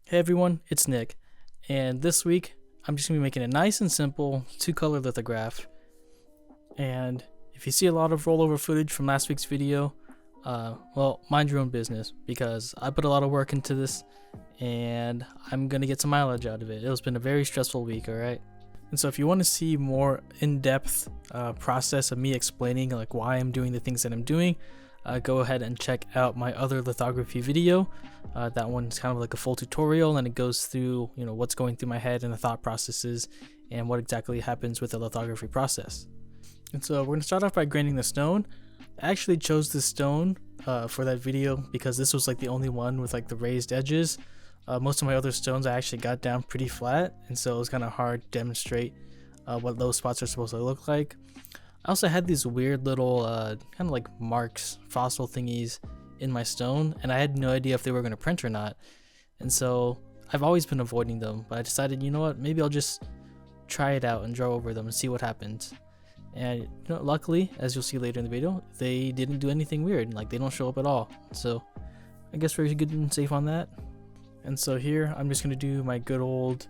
Hey everyone, it's Nick, and this week I'm just going to be making a nice and simple two-color lithograph. And if you see a lot of rollover footage from last week's video, well, mind your own business, because I put a lot of work into this and I'm going to get some mileage out of it. It's been a very stressful week, alright? And so if you want to see more in-depth process of me explaining like why I'm doing the things that I'm doing, go ahead and check out my other lithography video. That one's kind of like a full tutorial, and it goes through what's going through my head and the thought processes and what exactly happens with the lithography process. And so we're going to start off by grinding the stone. I actually chose this stone for that video because this was like the only one with like the raised edges. Most of my other stones I actually got down pretty flat, and so it was kind of hard to demonstrate what those spots are supposed to look like. I also had these weird little kind of like marks, fossil thingies in my stone, and I had no idea if they were going to print or not. And so I've always been avoiding them, but I decided, you know what, maybe I'll just try it out and draw over them and see what happens. And luckily, as you'll see later in the video, they didn't do anything weird, like they don't show up at all. So I guess we're good and safe on that. And so here I'm just going to do my good old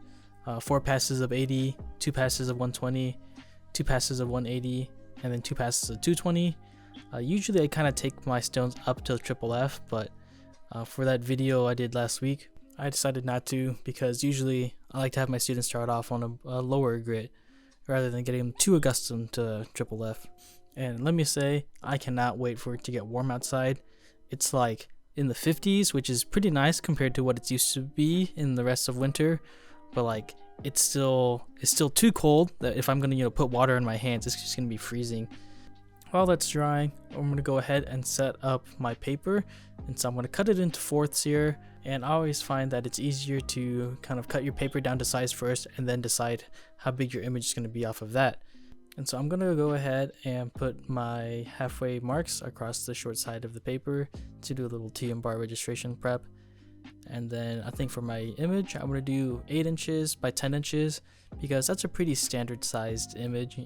4 passes of 80, 2 passes of 120, 2 passes of 180, and then 2 passes of 220. Usually I kind of take my stones up to triple F, but for that video I did last week, I decided not to, because usually I like to have my students start off on a lower grit rather than getting them too accustomed to triple F. And let me say, I cannot wait for it to get warm outside. It's like in the 50s, which is pretty nice compared to what it used to be in the rest of winter, but like it's still too cold that if I'm gonna put water in my hands, it's just gonna be freezing. While that's drying, I'm gonna go ahead and set up my paper, and so I'm gonna cut it into fourths here. And I always find that it's easier to kind of cut your paper down to size first and then decide how big your image is gonna be off of that. And so I'm gonna go ahead and put my halfway marks across the short side of the paper to do a little TM bar registration prep. And then I think for my image, I'm going to do 8 inches by 10 inches because that's a pretty standard sized image.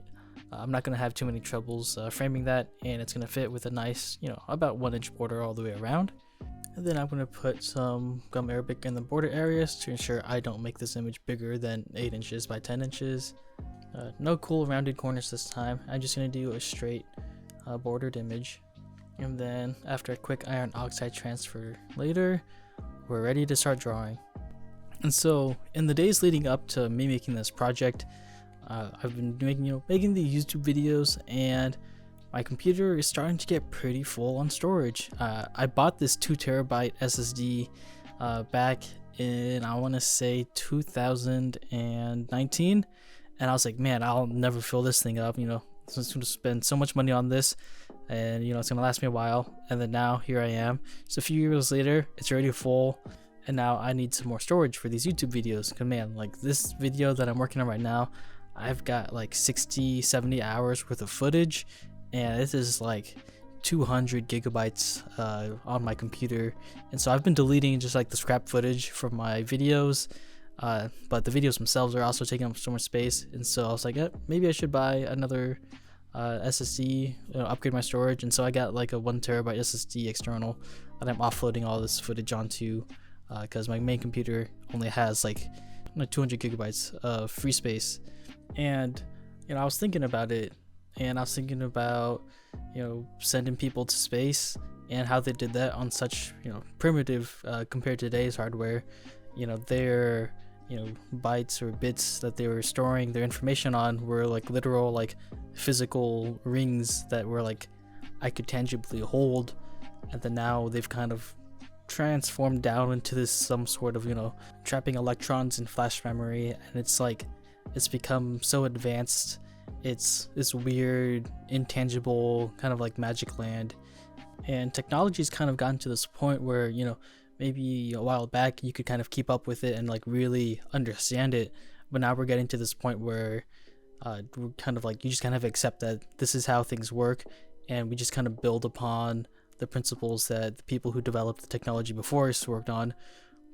I'm not going to have too many troubles framing that, and it's going to fit with a nice, about 1 inch border all the way around. And then I'm going to put some gum arabic in the border areas to ensure I don't make this image bigger than 8 inches by 10 inches. No cool rounded corners this time. I'm just going to do a straight bordered image. And then after a quick iron oxide transfer later, we're ready to start drawing. And so in the days leading up to me making this project, I've been making the YouTube videos, and my computer is starting to get pretty full on storage. I bought this 2TB SSD back in, I want to say 2019, and I was like, man, I'll never fill this thing up. I'm just going to spend so much money on this, and it's going to last me a while. And then now here I am, just a few years later, it's already full, and now I need some more storage for these YouTube videos. Because man, like this video that I'm working on right now, I've got like 60-70 hours worth of footage, and this is like 200 gigabytes on my computer. And so I've been deleting just like the scrap footage from my videos, but the videos themselves are also taking up so much space. And so I was like, maybe I should buy another SSD, upgrade my storage. And so I got like a 1TB SSD external that I'm offloading all this footage onto, because my main computer only has like 200 gigabytes of free space. And I was thinking about it, and I was thinking about sending people to space and how they did that on such primitive compared to today's hardware. Their bytes or bits that they were storing their information on were like literal like physical rings that were like I could tangibly hold. And then now they've kind of transformed down into this some sort of trapping electrons in flash memory, and it's like it's become so advanced. It's this weird intangible kind of like magic land, and technology's kind of gotten to this point where maybe a while back you could kind of keep up with it and like really understand it, but now we're getting to this point where we're kind of like you just kind of accept that this is how things work, and we just kind of build upon the principles that the people who developed the technology before us worked on.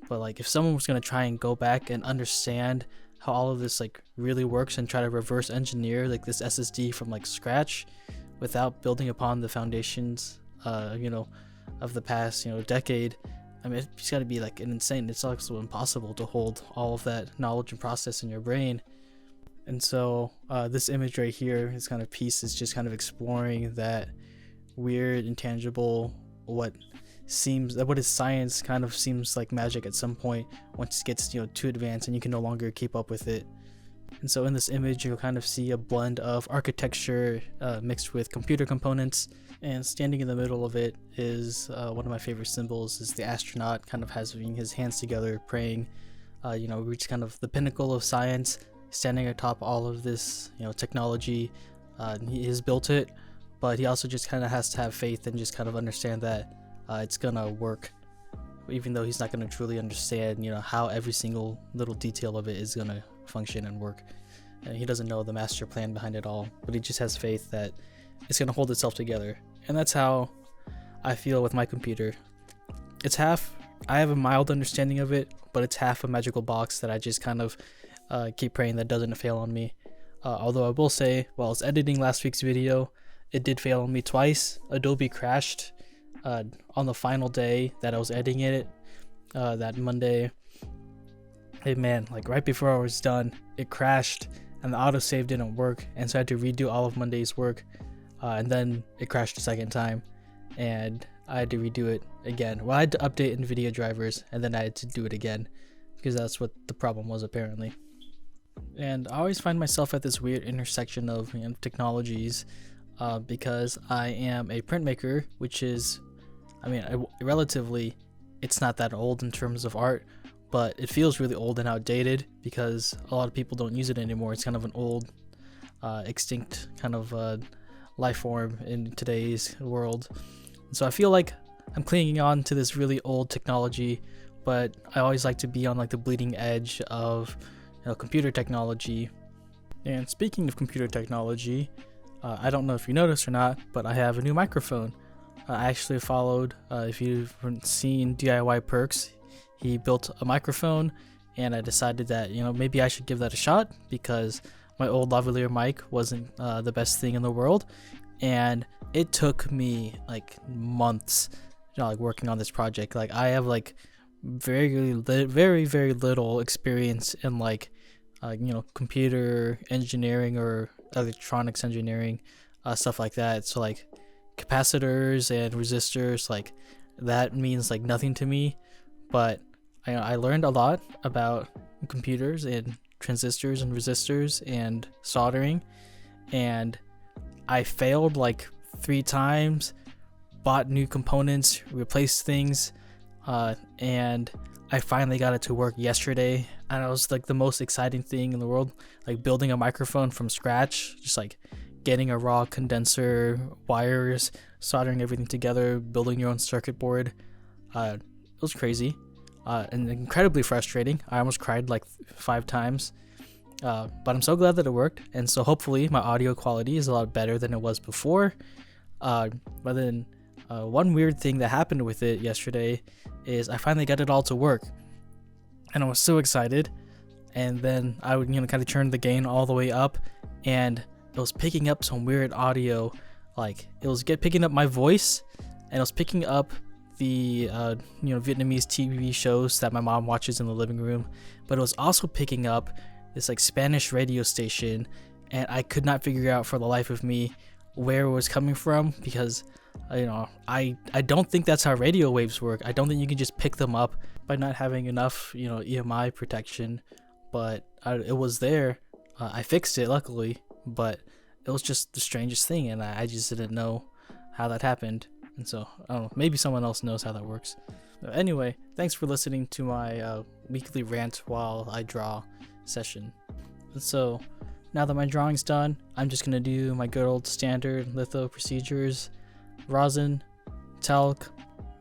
But like if someone was going to try and go back and understand how all of this like really works and try to reverse engineer like this SSD from like scratch without building upon the foundations of the past decade, I mean, it's got to be like an insane, it's also impossible to hold all of that knowledge and process in your brain. And so this image right here, this kind of piece is just kind of exploring that weird, intangible, what is science kind of seems like magic at some point once it gets, you know, too advanced and you can no longer keep up with it. And so in this image, you'll kind of see a blend of architecture mixed with computer components, and standing in the middle of it is one of my favorite symbols, is the astronaut kind of having his hands together praying, you know, reach kind of the pinnacle of science, standing atop all of this, you know, technology. He has built it, but he also just kind of has to have faith and just kind of understand that it's gonna work, even though he's not gonna truly understand, you know, how every single little detail of it is gonna function and work. And he doesn't know the master plan behind it all, but he just has faith that it's gonna hold itself together. And that's how I feel with my computer. It's half, I have a mild understanding of it, but it's half a magical box that I just kind of keep praying that doesn't fail on me. Although I will say, while I was editing last week's video, it did fail on me twice. Adobe crashed on the final day that I was editing it, that Monday. Hey man, like right before I was done, it crashed and the autosave didn't work, and so I had to redo all of Monday's work, and then it crashed a second time and I had to redo it again. Well, I had to update NVIDIA drivers and then I had to do it again because that's what the problem was apparently. And I always find myself at this weird intersection of, you know, technologies, because I am a printmaker, which is, I mean, relatively, it's not that old in terms of art, but it feels really old and outdated because a lot of people don't use it anymore. It's kind of an old, extinct kind of life form in today's world. And so I feel like I'm clinging on to this really old technology, but I always like to be on like the bleeding edge of, you know, computer technology. And speaking of computer technology, I don't know if you noticed or not, but I have a new microphone. I actually followed, if you've seen DIY Perks, he built a microphone, and I decided that, you know, maybe I should give that a shot because my old lavalier mic wasn't the best thing in the world, and it took me like months, you know, like working on this project. Like I have like very little experience in like you know, computer engineering or electronics engineering, stuff like that. So like capacitors and resistors, like that means like nothing to me, but I learned a lot about computers and transistors and resistors and soldering, and I failed like 3 times, bought new components, replaced things, and I finally got it to work yesterday, and it was like the most exciting thing in the world, like building a microphone from scratch, just like getting a raw condenser, wires, soldering everything together, building your own circuit board. It was crazy, and incredibly frustrating. I almost cried like 5 times, but I'm so glad that it worked, and so hopefully my audio quality is a lot better than it was before. But then one weird thing that happened with it yesterday is I finally got it all to work, and I was so excited. And then I would, you know, kind of turn the gain all the way up, and it was picking up some weird audio. Like it was picking up my voice, and it was picking up the you know, Vietnamese TV shows that my mom watches in the living room, but it was also picking up this like Spanish radio station, and I could not figure out for the life of me where it was coming from, because you know, I don't think that's how radio waves work. I don't think you can just pick them up by not having enough, you know, EMI protection. But it was there. I fixed it luckily, but it was just the strangest thing, and I just didn't know how that happened. And so I don't know, maybe someone else knows how that works. Anyway, thanks for listening to my weekly rant while I draw session. And so now that my drawing's done, I'm just gonna do my good old standard litho procedures: rosin, talc,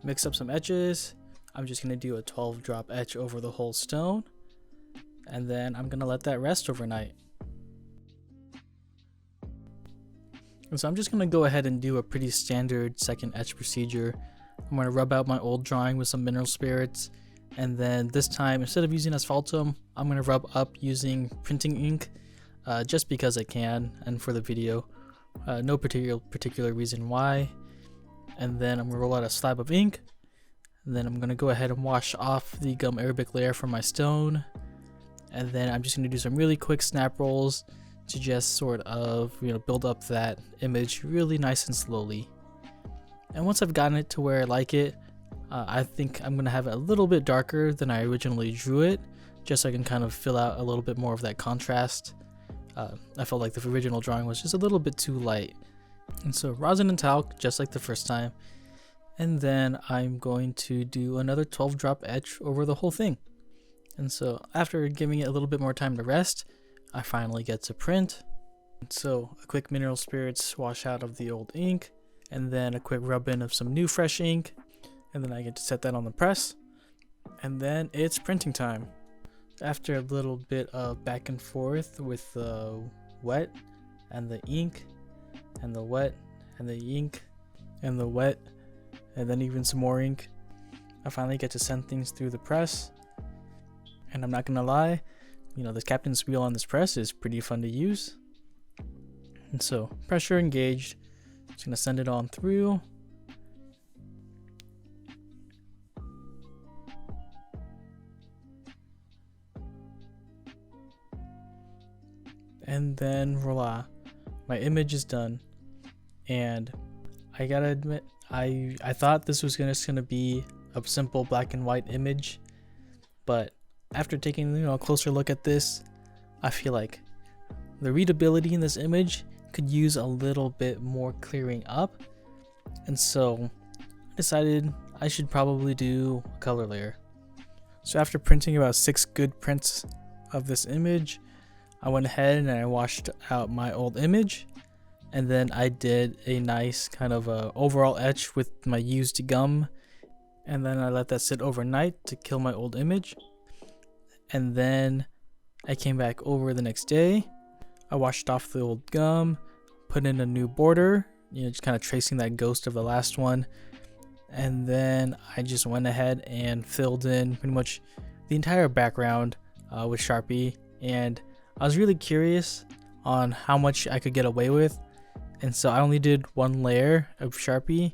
mix up some etches. I'm just gonna do a 12 drop etch over the whole stone, and then I'm gonna let that rest overnight. And so I'm just gonna go ahead and do a pretty standard second etch procedure. I'm gonna rub out my old drawing with some mineral spirits, and then this time, instead of using asphaltum, I'm gonna rub up using printing ink, just because I can and for the video. No particular reason why. And then I'm gonna roll out a slab of ink, And then I'm gonna go ahead and wash off the gum Arabic layer from my stone. And then I'm just gonna do some really quick snap rolls to just sort of, build up that image really nice and slowly. And once I've gotten it to where I like it, I think I'm gonna have it a little bit darker than I originally drew it, just so I can kind of fill out a little bit more of that contrast. I felt like the original drawing was just a little bit too light. And so rosin and talc, just like the first time. And then I'm going to do another 12 drop etch over the whole thing. And so after giving it a little bit more time to rest, I finally get to print. And so a quick mineral spirits wash out of the old ink, and then a quick rub in of some new fresh ink, and then I get to set that on the press. And then it's printing time. After a little bit of back and forth with the wet and the ink and the wet and the ink and the wet and then even some more ink, I finally get to send things through the press. And I'm not gonna lie, this captain's wheel on this press is pretty fun to use. And so pressure engaged, just gonna send it on through. And then voila, my image is done. And I gotta admit, I thought this was just gonna be a simple black and white image, but after taking a closer look at this, I feel like the readability in this image could use a little bit more clearing up. And so I decided I should probably do a color layer. So after printing about 6 good prints of this image, I went ahead and I washed out my old image, and then I did a nice kind of overall etch with my used gum, and then I let that sit overnight to kill my old image. And then I came back over the next day, I washed off the old gum, put in a new border, just kind of tracing that ghost of the last one, and then I just went ahead and filled in pretty much the entire background with Sharpie. And I was really curious on how much I could get away with, and so I only did 1 layer of Sharpie,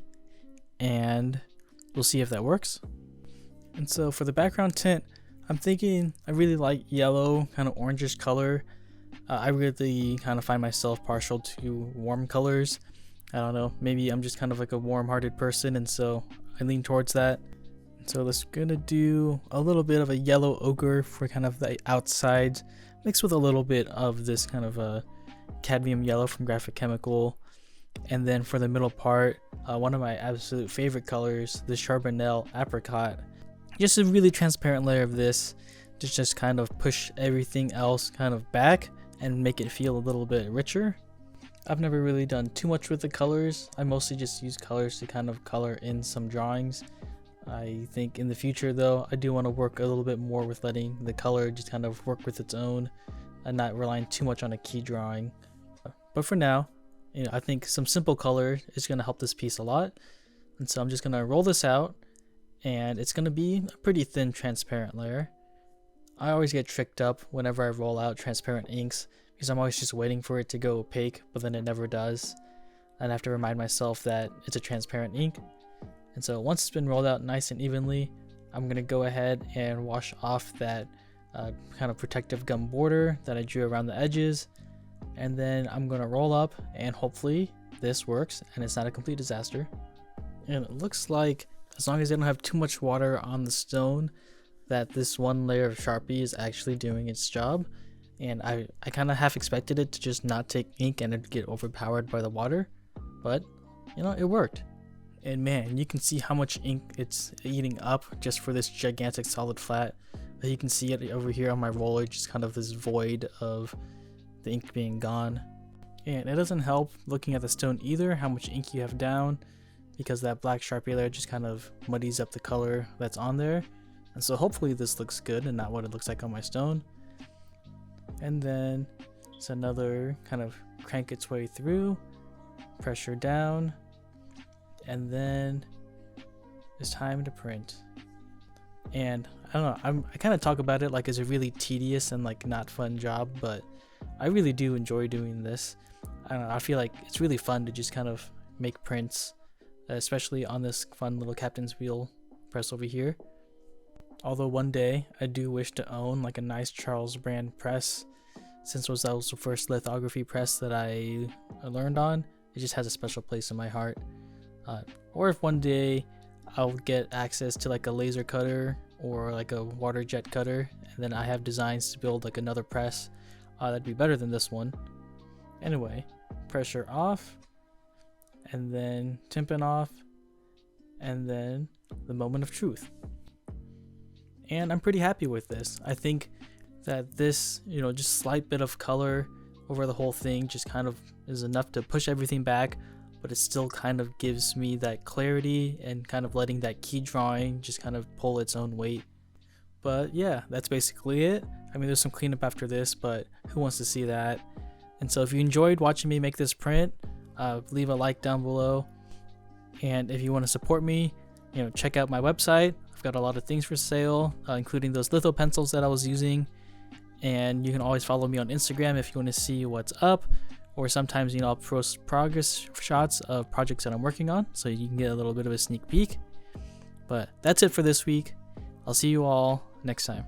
and we'll see if that works. And so for the background tint, I'm thinking I really like yellow, kind of orangish color. I really kind of find myself partial to warm colors. I don't know, maybe I'm just kind of like a warm-hearted person, and so I lean towards that. So let's gonna do a little bit of a yellow ochre for kind of the outsides, mixed with a little bit of this kind of a cadmium yellow from Graphic Chemical. And then for the middle part, one of my absolute favorite colors, the Charbonnel Apricot. Just a really transparent layer of this to just kind of push everything else kind of back and make it feel a little bit richer. I've never really done too much with the colors. I mostly just use colors to kind of color in some drawings. I think in the future though, I do want to work a little bit more with letting the color just kind of work with its own and not relying too much on a key drawing. But for now, I think some simple color is going to help this piece a lot. And so I'm just going to roll this out, and it's going to be a pretty thin transparent layer. I always get tricked up whenever I roll out transparent inks because I'm always just waiting for it to go opaque, but then it never does. And I have to remind myself that it's a transparent ink. And so once it's been rolled out nice and evenly, I'm going to go ahead and wash off that kind of protective gum border that I drew around the edges. And then I'm going to roll up, and hopefully this works and it's not a complete disaster. And it looks like as long as I don't have too much water on the stone, that this 1 layer of Sharpie is actually doing its job. And I kind of half expected it to just not take ink and it'd get overpowered by the water, but it worked. And man, you can see how much ink it's eating up just for this gigantic solid flat. You can see it over here on my roller, just kind of this void of the ink being gone. And it doesn't help looking at the stone either how much ink you have down, because that black Sharpie layer just kind of muddies up the color that's on there. And so hopefully this looks good and not what it looks like on my stone. And then it's another kind of crank its way through, pressure down, and then it's time to print. And I don't know, I kind of talk about it like it's a really tedious and like not fun job, but I really do enjoy doing this. I don't know, I feel like it's really fun to just kind of make prints, especially on this fun little captain's wheel press over here. Although one day I do wish to own like a nice Charles brand press, since that was the first lithography press that I learned on. It just has a special place in my heart. Or if one day I'll get access to like a laser cutter or like a water jet cutter, and then I have designs to build like another press that'd be better than this one. Anyway, pressure off, and then tympan off, and then the moment of truth. And I'm pretty happy with this. I think that this, just slight bit of color over the whole thing just kind of is enough to push everything back, but it still kind of gives me that clarity and kind of letting that key drawing just kind of pull its own weight. But yeah, that's basically it. I mean, there's some cleanup after this, but who wants to see that? And so if you enjoyed watching me make this print, leave a like down below. And if you want to support me, check out my website. I've got a lot of things for sale, including those litho pencils that I was using. And you can always follow me on Instagram if you want to see what's up, or sometimes I'll post progress shots of projects that I'm working on, so you can get a little bit of a sneak peek. But that's it for this week. I'll see you all next time.